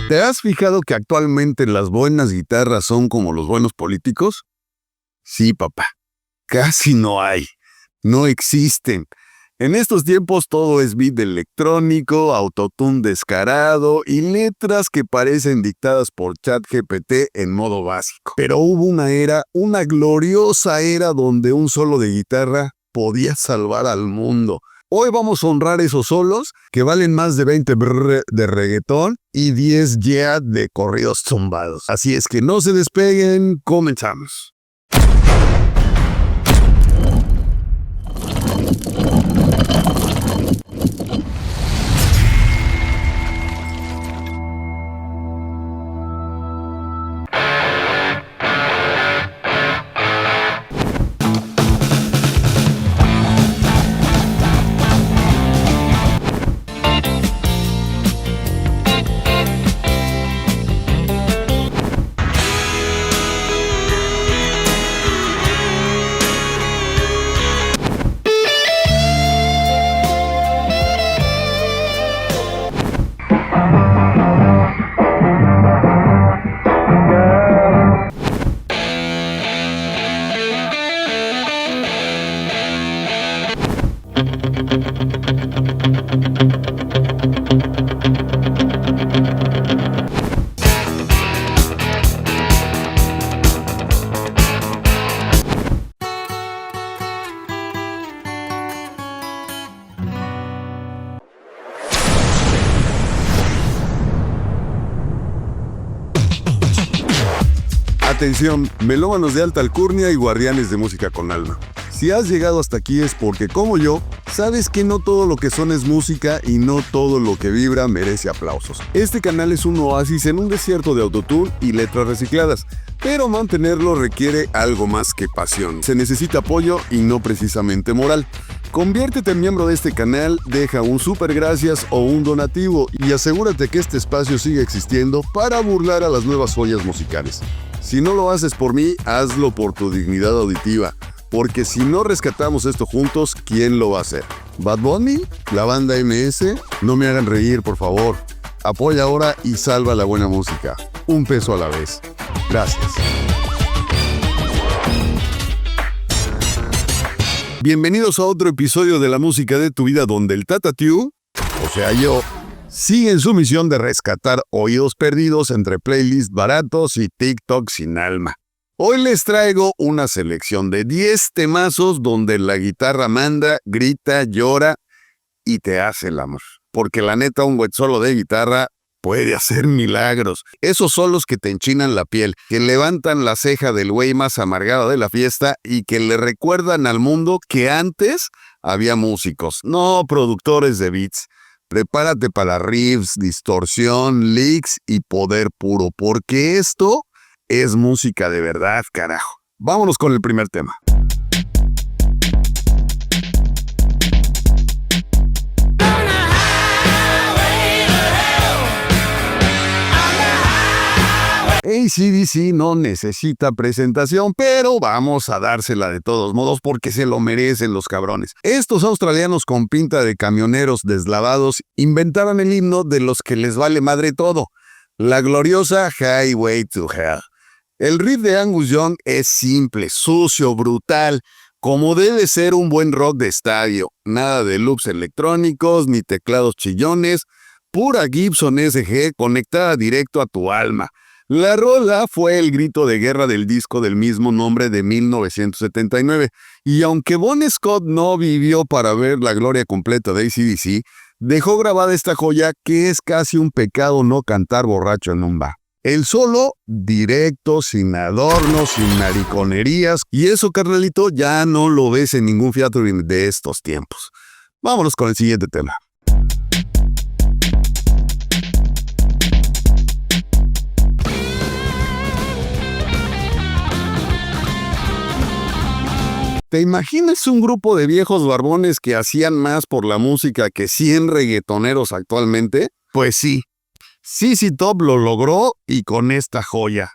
¿Te has fijado que actualmente las buenas guitarras son como los buenos políticos? Sí, papá. Casi no hay. No existen. En estos tiempos todo es beat electrónico, autotune descarado y letras que parecen dictadas por ChatGPT en modo básico. Pero hubo una gloriosa era donde un solo de guitarra podía salvar al mundo. Hoy vamos a honrar esos solos que valen más de 20 brr de reggaetón y 10 yeah de corridos zumbados. Así es que no se despeguen, comenzamos. Atención, melómanos de alta alcurnia y guardianes de música con alma. Si has llegado hasta aquí es porque, como yo, sabes que no todo lo que suena es música y no todo lo que vibra merece aplausos. Este canal es un oasis en un desierto de autotune y letras recicladas, pero mantenerlo requiere algo más que pasión. Se necesita apoyo y no precisamente moral. Conviértete en miembro de este canal, deja un super gracias o un donativo y asegúrate que este espacio siga existiendo para burlar a las nuevas joyas musicales. Si no lo haces por mí, hazlo por tu dignidad auditiva, porque si no rescatamos esto juntos, ¿quién lo va a hacer? ¿Bad Bunny? ¿La banda MS? No me hagan reír, por favor. Apoya ahora y salva la buena música. Un peso a la vez. Gracias. Bienvenidos a otro episodio de La Música de tu Vida, donde el Tata Tiu, o sea yo, sigue en su misión de rescatar oídos perdidos entre playlists baratos y TikTok sin alma. Hoy les traigo una selección de 10 temazos donde la guitarra manda, grita, llora y te hace el amor. Porque la neta, un buen solo de guitarra puede hacer milagros. Esos solos que te enchinan la piel, que levantan la ceja del güey más amargado de la fiesta y que le recuerdan al mundo que antes había músicos, no productores de beats. Prepárate para riffs, distorsión, licks y poder puro, porque esto es música de verdad, carajo. Vámonos con el primer tema. AC/DC no necesita presentación, pero vamos a dársela de todos modos porque se lo merecen los cabrones. Estos australianos con pinta de camioneros deslavados inventaron el himno de los que les vale madre todo, la gloriosa Highway to Hell. El riff de Angus Young es simple, sucio, brutal, como debe ser un buen rock de estadio. Nada de loops electrónicos ni teclados chillones, pura Gibson SG conectada directo a tu alma. La rola fue el grito de guerra del disco del mismo nombre de 1979, y aunque Bon Scott no vivió para ver la gloria completa de AC/DC, dejó grabada esta joya que es casi un pecado no cantar borracho en un bar. El solo, directo, sin adornos, sin mariconerías, y eso, carnalito, ya no lo ves en ningún featuring de estos tiempos. Vámonos con el siguiente tema. ¿Te imaginas un grupo de viejos barbones que hacían más por la música que 100 reggaetoneros actualmente? Pues sí, ZZ Top lo logró y con esta joya,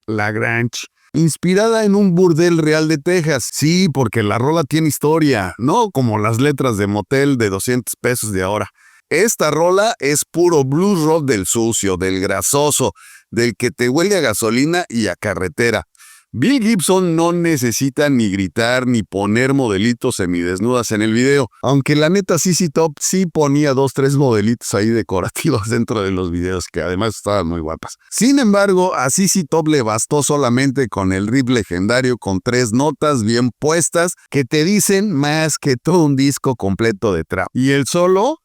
La Grange. Inspirada en un burdel real de Texas. Sí, porque la rola tiene historia, no como las letras de motel de 200 pesos de ahora. Esta rola es puro blues rock del sucio, del grasoso, del que te huele a gasolina y a carretera. Bill Gibson no necesita ni gritar ni poner modelitos semidesnudas en el video, aunque la neta ZZ Top sí ponía 2-3 modelitos ahí decorativos dentro de los videos, que además estaban muy guapas. Sin embargo, a ZZ Top le bastó solamente con el riff legendario con 3 notas bien puestas que te dicen más que todo un disco completo de trap. Y el solo,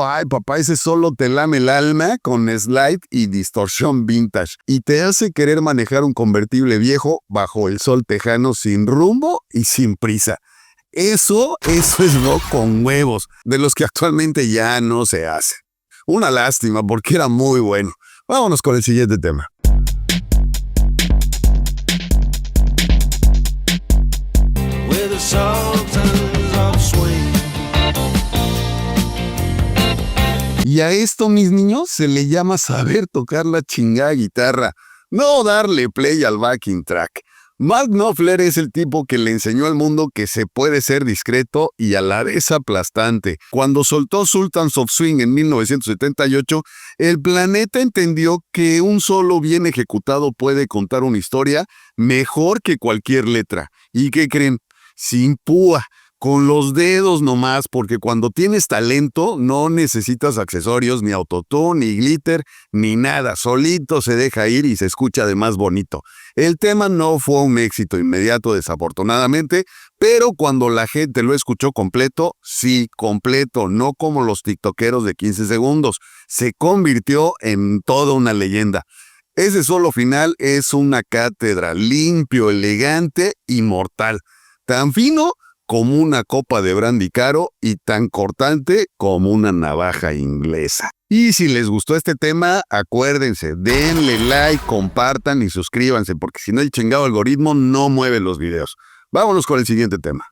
ay papá, ese solo te lame el alma con slide y distorsión vintage y te hace querer manejar un convertible viejo bajo el sol tejano sin rumbo y sin prisa. Eso es rock con huevos, de los que actualmente ya no se hace. Una lástima porque era muy bueno. Vámonos con el siguiente tema. Y a esto, mis niños, se le llama saber tocar la chingada guitarra, no darle play al backing track. Mark Knopfler es el tipo que le enseñó al mundo que se puede ser discreto y a la vez aplastante. Cuando soltó Sultans of Swing en 1978, el planeta entendió que un solo bien ejecutado puede contar una historia mejor que cualquier letra. ¿Y qué creen? Sin púa. Con los dedos nomás, porque cuando tienes talento no necesitas accesorios, ni autotune, ni glitter, ni nada. Solito se deja ir y se escucha además bonito. El tema no fue un éxito inmediato, desafortunadamente, pero cuando la gente lo escuchó completo, sí, completo, no como los tiktokeros de 15 segundos, se convirtió en toda una leyenda. Ese solo final es una cátedra, limpio, elegante y mortal. Tan fino como una copa de brandy caro y tan cortante como una navaja inglesa. Y si les gustó este tema, acuérdense, denle like, compartan y suscríbanse, porque si no el chingado algoritmo no mueve los videos. Vámonos con el siguiente tema.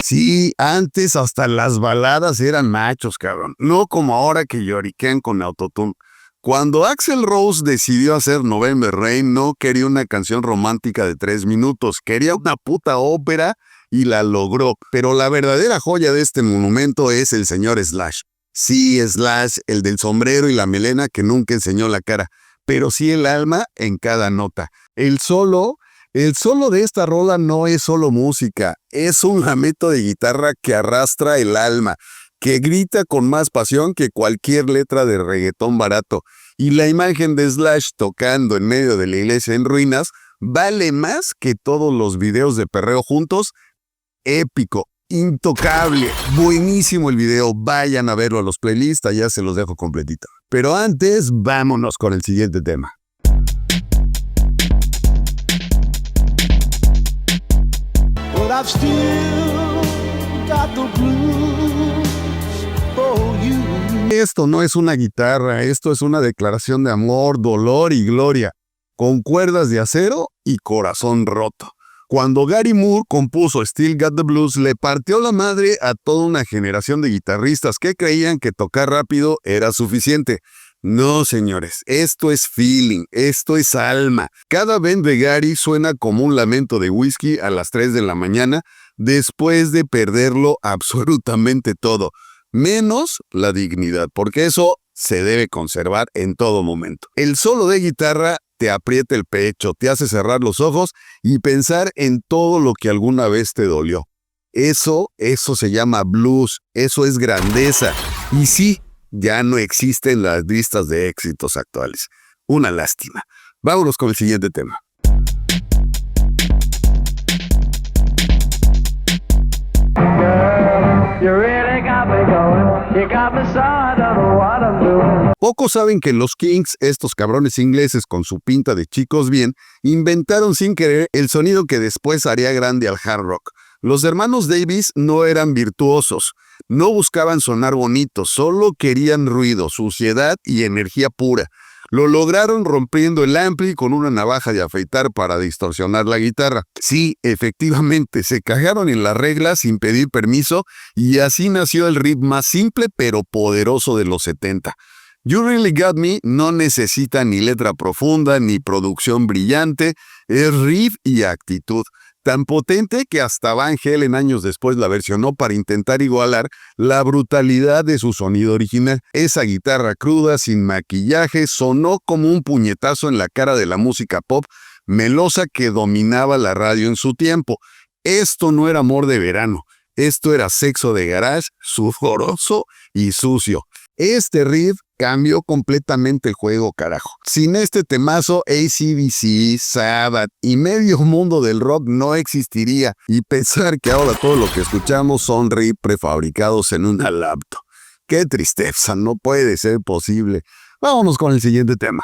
Sí, antes hasta las baladas eran machos, cabrón. No como ahora que lloriquean con autotune. Cuando Axl Rose decidió hacer November Rain, no quería una canción romántica de 3 minutos. Quería una puta ópera y la logró. Pero la verdadera joya de este monumento es el señor Slash. Sí, Slash, el del sombrero y la melena que nunca enseñó la cara. Pero sí el alma en cada nota. El solo de esta rola no es solo música, es un lamento de guitarra que arrastra el alma, que grita con más pasión que cualquier letra de reggaetón barato. Y la imagen de Slash tocando en medio de la iglesia en ruinas vale más que todos los videos de perreo juntos. Épico, intocable, buenísimo el video, vayan a verlo a los playlists, ya se los dejo completito. Pero antes, vámonos con el siguiente tema. I've still got the blues for you. Esto no es una guitarra, esto es una declaración de amor, dolor y gloria, con cuerdas de acero y corazón roto. Cuando Gary Moore compuso Still Got the Blues, le partió la madre a toda una generación de guitarristas que creían que tocar rápido era suficiente. No, señores, esto es feeling, esto es alma. Cada bend de Gary suena como un lamento de whisky a las 3 de la mañana después de perderlo absolutamente todo, menos la dignidad, porque eso se debe conservar en todo momento. El solo de guitarra te aprieta el pecho, te hace cerrar los ojos y pensar en todo lo que alguna vez te dolió. Eso se llama blues, eso es grandeza. Y sí, ya no existen las listas de éxitos actuales. Una lástima. Vámonos con el siguiente tema. Pocos saben que los Kings, estos cabrones ingleses con su pinta de chicos bien, inventaron sin querer el sonido que después haría grande al hard rock. Los hermanos Davis no eran virtuosos, no buscaban sonar bonitos, solo querían ruido, suciedad y energía pura. Lo lograron rompiendo el ampli con una navaja de afeitar para distorsionar la guitarra. Sí, efectivamente, se cagaron en las reglas sin pedir permiso y así nació el riff más simple pero poderoso de los 70. You Really Got Me no necesita ni letra profunda ni producción brillante, es riff y actitud. Tan potente que hasta Van Halen años después la versionó para intentar igualar la brutalidad de su sonido original. Esa guitarra cruda, sin maquillaje, sonó como un puñetazo en la cara de la música pop melosa que dominaba la radio en su tiempo. Esto no era amor de verano, esto era sexo de garage, sudoroso y sucio. Este riff cambió completamente el juego, carajo. Sin este temazo, AC/DC, Sabbath y medio mundo del rock no existiría. Y pensar que ahora todo lo que escuchamos son riffs prefabricados en una laptop. ¡Qué tristeza! No puede ser posible. Vámonos con el siguiente tema.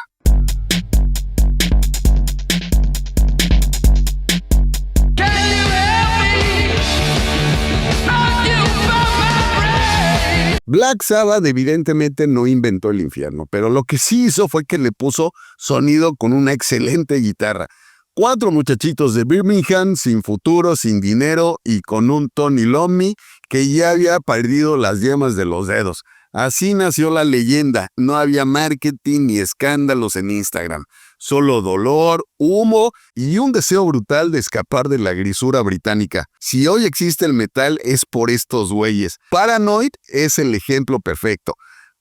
Black Sabbath evidentemente no inventó el infierno, pero lo que sí hizo fue que le puso sonido con una excelente guitarra. 4 muchachitos de Birmingham, sin futuro, sin dinero y con un Tony Iommi que ya había perdido las yemas de los dedos. Así nació la leyenda. No había marketing ni escándalos en Instagram. Solo dolor, humo y un deseo brutal de escapar de la grisura británica. Si hoy existe el metal es por estos güeyes. Paranoid es el ejemplo perfecto.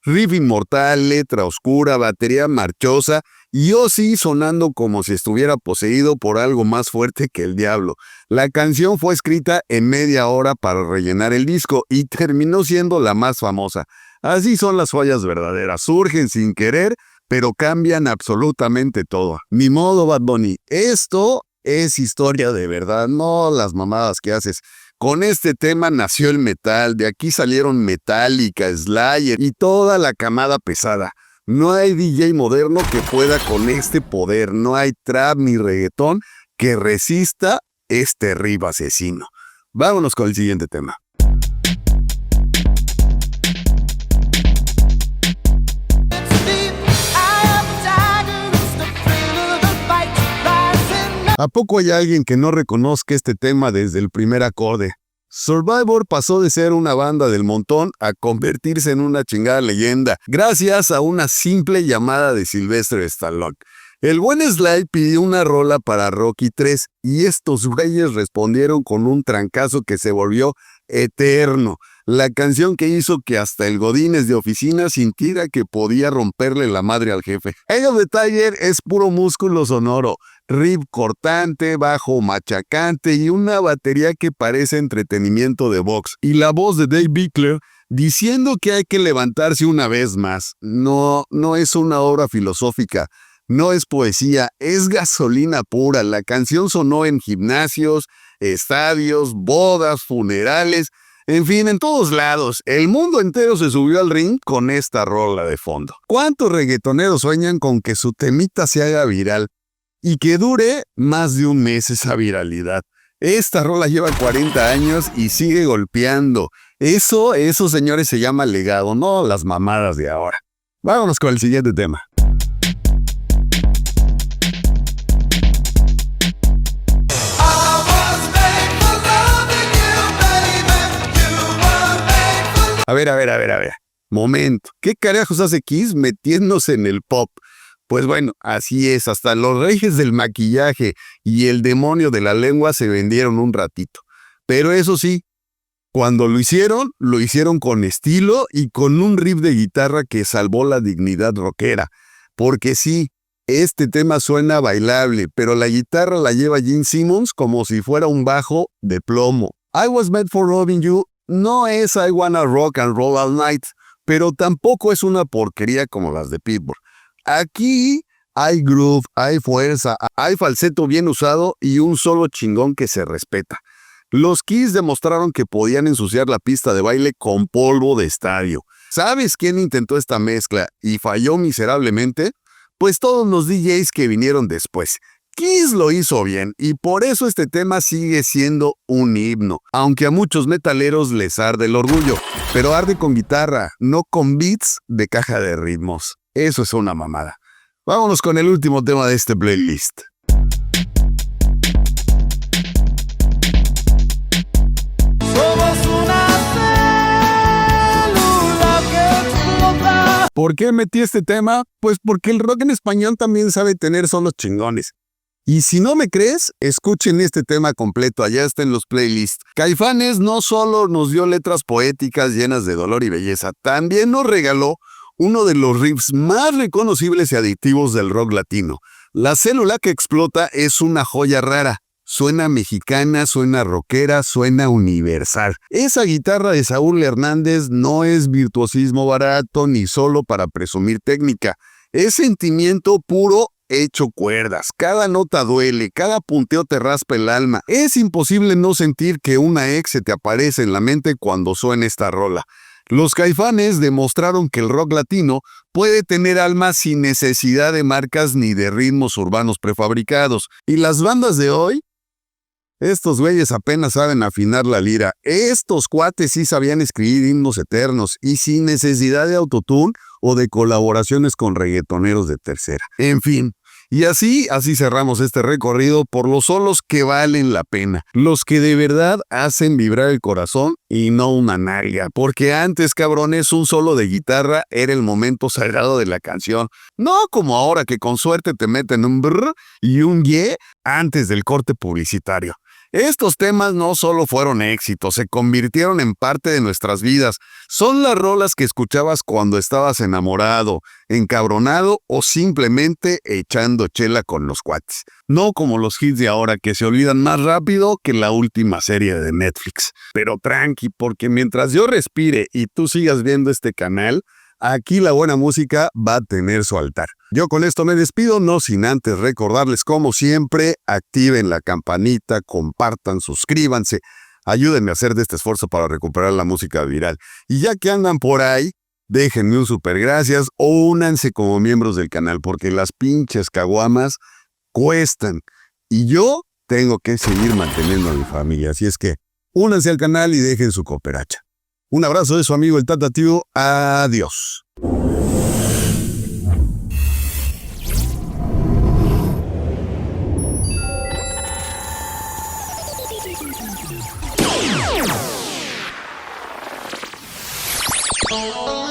Riff inmortal, letra oscura, batería marchosa y Ozzy sonando como si estuviera poseído por algo más fuerte que el diablo. La canción fue escrita en media hora para rellenar el disco y terminó siendo la más famosa. Así son las fallas verdaderas, surgen sin querer, pero cambian absolutamente todo. Ni modo, Bad Bunny, esto es historia de verdad, no las mamadas que haces. Con este tema nació el metal, de aquí salieron Metallica, Slayer y toda la camada pesada. No hay DJ moderno que pueda con este poder, no hay trap ni reggaetón que resista este riff asesino. Vámonos con el siguiente tema. ¿A poco hay alguien que no reconozca este tema desde el primer acorde? Survivor pasó de ser una banda del montón a convertirse en una chingada leyenda, gracias a una simple llamada de Sylvester Stallone. El buen Sly pidió una rola para Rocky 3 y estos güeyes respondieron con un trancazo que se volvió eterno. La canción que hizo que hasta el Godínez de oficina sintiera que podía romperle la madre al jefe. Eye of the Tiger es puro músculo sonoro, riff cortante, bajo machacante y una batería que parece entretenimiento de box. Y la voz de Dave Bickler diciendo que hay que levantarse una vez más. No es una obra filosófica. No es poesía, es gasolina pura. La canción sonó en gimnasios, estadios, bodas, funerales, en fin, en todos lados. El mundo entero se subió al ring con esta rola de fondo. ¿Cuántos reggaetoneros sueñan con que su temita se haga viral y que dure más de un mes esa viralidad? Esta rola lleva 40 años y sigue golpeando. Eso, señores, se llama legado, no las mamadas de ahora. Vámonos con el siguiente tema. A ver. Momento. ¿Qué carajos hace Kiss metiéndose en el pop? Pues bueno, así es. Hasta los reyes del maquillaje y el demonio de la lengua se vendieron un ratito. Pero eso sí, cuando lo hicieron con estilo y con un riff de guitarra que salvó la dignidad rockera. Porque sí, este tema suena bailable, pero la guitarra la lleva Gene Simmons como si fuera un bajo de plomo. I Was Made for Loving You no es I Wanna Rock and Roll All Night, pero tampoco es una porquería como las de Pitbull. Aquí hay groove, hay fuerza, hay falseto bien usado y un solo chingón que se respeta. Los Kiss demostraron que podían ensuciar la pista de baile con polvo de estadio. ¿Sabes quién intentó esta mezcla y falló miserablemente? Pues todos los DJs que vinieron después. Kiss lo hizo bien y por eso este tema sigue siendo un himno, aunque a muchos metaleros les arde el orgullo, pero arde con guitarra, no con beats de caja de ritmos. Eso es una mamada. Vámonos con el último tema de este playlist. ¿Por qué metí este tema? Pues porque el rock en español también sabe tener solos chingones. Y si no me crees, escuchen este tema completo, allá está en los playlists. Caifanes no solo nos dio letras poéticas llenas de dolor y belleza, también nos regaló uno de los riffs más reconocibles y adictivos del rock latino. La célula que explota es una joya rara. Suena mexicana, suena rockera, suena universal. Esa guitarra de Saúl Hernández no es virtuosismo barato ni solo para presumir técnica. Es sentimiento puro hecho cuerdas. Cada nota duele, cada punteo te raspa el alma. Es imposible no sentir que una ex se te aparece en la mente cuando suena esta rola. Los Caifanes demostraron que el rock latino puede tener alma sin necesidad de marcas ni de ritmos urbanos prefabricados. Y las bandas de hoy, estos güeyes apenas saben afinar la lira. Estos cuates sí sabían escribir himnos eternos y sin necesidad de autotune o de colaboraciones con reggaetoneros de tercera. En fin, y así cerramos este recorrido por los solos que valen la pena, los que de verdad hacen vibrar el corazón y no una nalga, porque antes, cabrones, un solo de guitarra era el momento sagrado de la canción, no como ahora que con suerte te meten un brr y un ye antes del corte publicitario. Estos temas no solo fueron éxitos, se convirtieron en parte de nuestras vidas. Son las rolas que escuchabas cuando estabas enamorado, encabronado o simplemente echando chela con los cuates. No como los hits de ahora que se olvidan más rápido que la última serie de Netflix. Pero tranqui, porque mientras yo respire y tú sigas viendo este canal, aquí la buena música va a tener su altar. Yo con esto me despido, no sin antes recordarles, como siempre, activen la campanita, compartan, suscríbanse, ayúdenme a hacer de este esfuerzo para recuperar la música viral. Y ya que andan por ahí, déjenme un super gracias o únanse como miembros del canal, porque las pinches caguamas cuestan. Y yo tengo que seguir manteniendo a mi familia, así es que únanse al canal y dejen su cooperacha. Un abrazo de su amigo el Tata Tío. Adiós. Oh